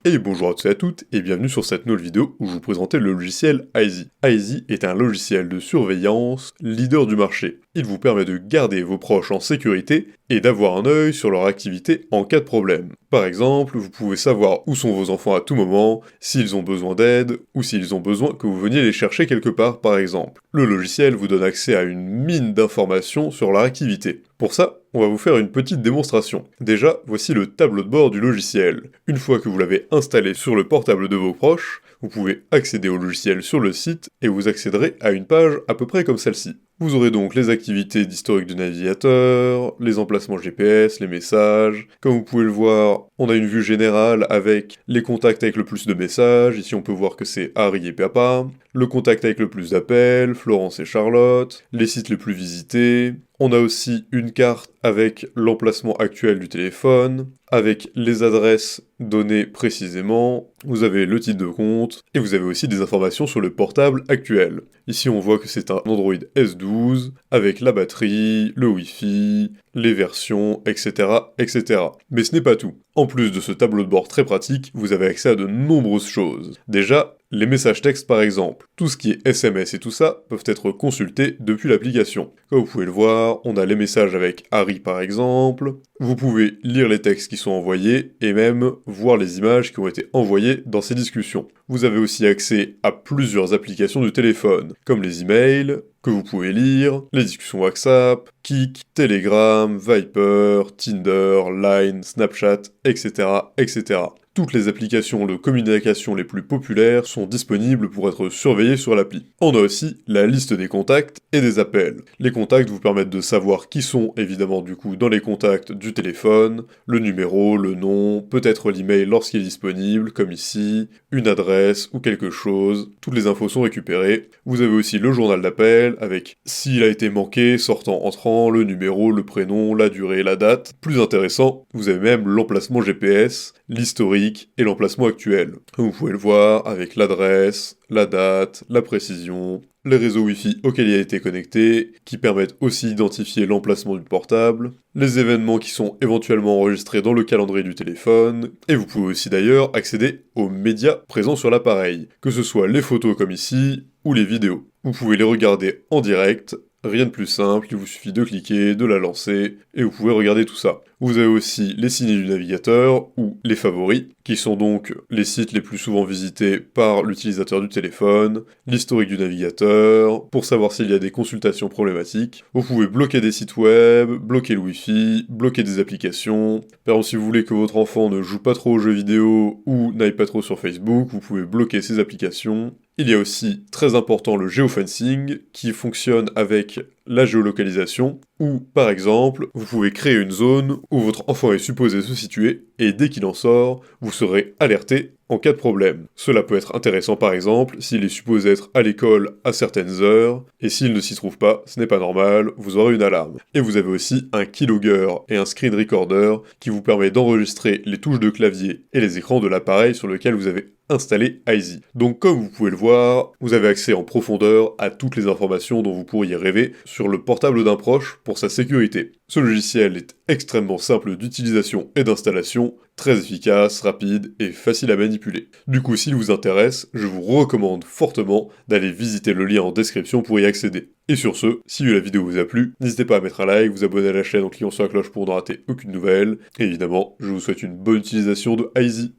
Et bonjour à tous et à toutes, et bienvenue sur cette nouvelle vidéo où je vous présentais le logiciel Aisy. Aisy est un logiciel de surveillance leader du marché. Il vous permet de garder vos proches en sécurité et d'avoir un œil sur leur activité en cas de problème. Par exemple, vous pouvez savoir où sont vos enfants à tout moment, s'ils ont besoin d'aide, ou s'ils ont besoin que vous veniez les chercher quelque part par exemple. Le logiciel vous donne accès à une mine d'informations sur leur activité. Pour ça, on va vous faire une petite démonstration. Déjà, voici le tableau de bord du logiciel. Une fois que vous l'avez installé sur le portable de vos proches, vous pouvez accéder au logiciel sur le site et vous accéderez à une page à peu près comme celle-ci. Vous aurez donc les activités d'historique du navigateur, les emplacements GPS, les messages. Comme vous pouvez le voir, on a une vue générale avec les contacts avec le plus de messages. Ici on peut voir que c'est Harry et Papa. Le contact avec le plus d'appels, Florence et Charlotte. Les sites les plus visités. On a aussi une carte avec l'emplacement actuel du téléphone, avec les adresses données précisément, vous avez le titre de compte, et vous avez aussi des informations sur le portable actuel. Ici on voit que c'est un Android S12, avec la batterie, le Wi-Fi, les versions, etc., etc. Mais ce n'est pas tout. En plus de ce tableau de bord très pratique, vous avez accès à de nombreuses choses. Déjà, les messages textes par exemple. Tout ce qui est SMS et tout ça peuvent être consultés depuis l'application. Comme vous pouvez le voir, on a les messages avec Harry par exemple. Vous pouvez lire les textes qui sont envoyés et même voir les images qui ont été envoyées dans ces discussions. Vous avez aussi accès à plusieurs applications du téléphone, comme les emails, que vous pouvez lire, les discussions WhatsApp, Kik, Telegram, Viper, Tinder, Line, Snapchat, etc., etc. Toutes les applications de communication les plus populaires sont disponibles pour être surveillées sur l'appli. On a aussi la liste des contacts et des appels. Les contacts vous permettent de savoir qui sont évidemment du coup dans les contacts du téléphone, le numéro, le nom, peut-être l'email lorsqu'il est disponible, comme ici, une adresse ou quelque chose. Toutes les infos sont récupérées. Vous avez aussi le journal d'appel avec s'il a été manqué, sortant, entrant, le numéro, le prénom, la durée, la date. Plus intéressant, vous avez même l'emplacement GPS, l'historique et l'emplacement actuel. Vous pouvez le voir avec l'adresse, la date, la précision, les réseaux Wi-Fi auxquels il a été connecté, qui permettent aussi d'identifier l'emplacement du portable, les événements qui sont éventuellement enregistrés dans le calendrier du téléphone, et vous pouvez aussi d'ailleurs accéder aux médias présents sur l'appareil, que ce soit les photos comme ici, ou les vidéos. Vous pouvez les regarder en direct. Rien de plus simple, il vous suffit de cliquer, de la lancer, et vous pouvez regarder tout ça. Vous avez aussi les signets du navigateur, ou les favoris, qui sont donc les sites les plus souvent visités par l'utilisateur du téléphone, l'historique du navigateur, pour savoir s'il y a des consultations problématiques. Vous pouvez bloquer des sites web, bloquer le Wi-Fi, bloquer des applications. Par exemple, si vous voulez que votre enfant ne joue pas trop aux jeux vidéo, ou n'aille pas trop sur Facebook, vous pouvez bloquer ces applications. Il y a aussi, très important, le geofencing, qui fonctionne avec la géolocalisation, où, par exemple, vous pouvez créer une zone où votre enfant est supposé se situer, et dès qu'il en sort, vous serez alerté en cas de problème. Cela peut être intéressant par exemple s'il est supposé être à l'école à certaines heures, et s'il ne s'y trouve pas, ce n'est pas normal, vous aurez une alarme. Et vous avez aussi un keylogger et un screen recorder qui vous permet d'enregistrer les touches de clavier et les écrans de l'appareil sur lequel vous avez installé Aisy. Donc comme vous pouvez le voir, vous avez accès en profondeur à toutes les informations dont vous pourriez rêver sur le portable d'un proche pour sa sécurité. Ce logiciel est extrêmement simple d'utilisation et d'installation, très efficace, rapide et facile à manipuler. Du coup, s'il vous intéresse, je vous recommande fortement d'aller visiter le lien en description pour y accéder. Et sur ce, si la vidéo vous a plu, n'hésitez pas à mettre un like, vous abonner à la chaîne en cliquant sur la cloche pour ne rater aucune nouvelle. Et évidemment, je vous souhaite une bonne utilisation de Aisy.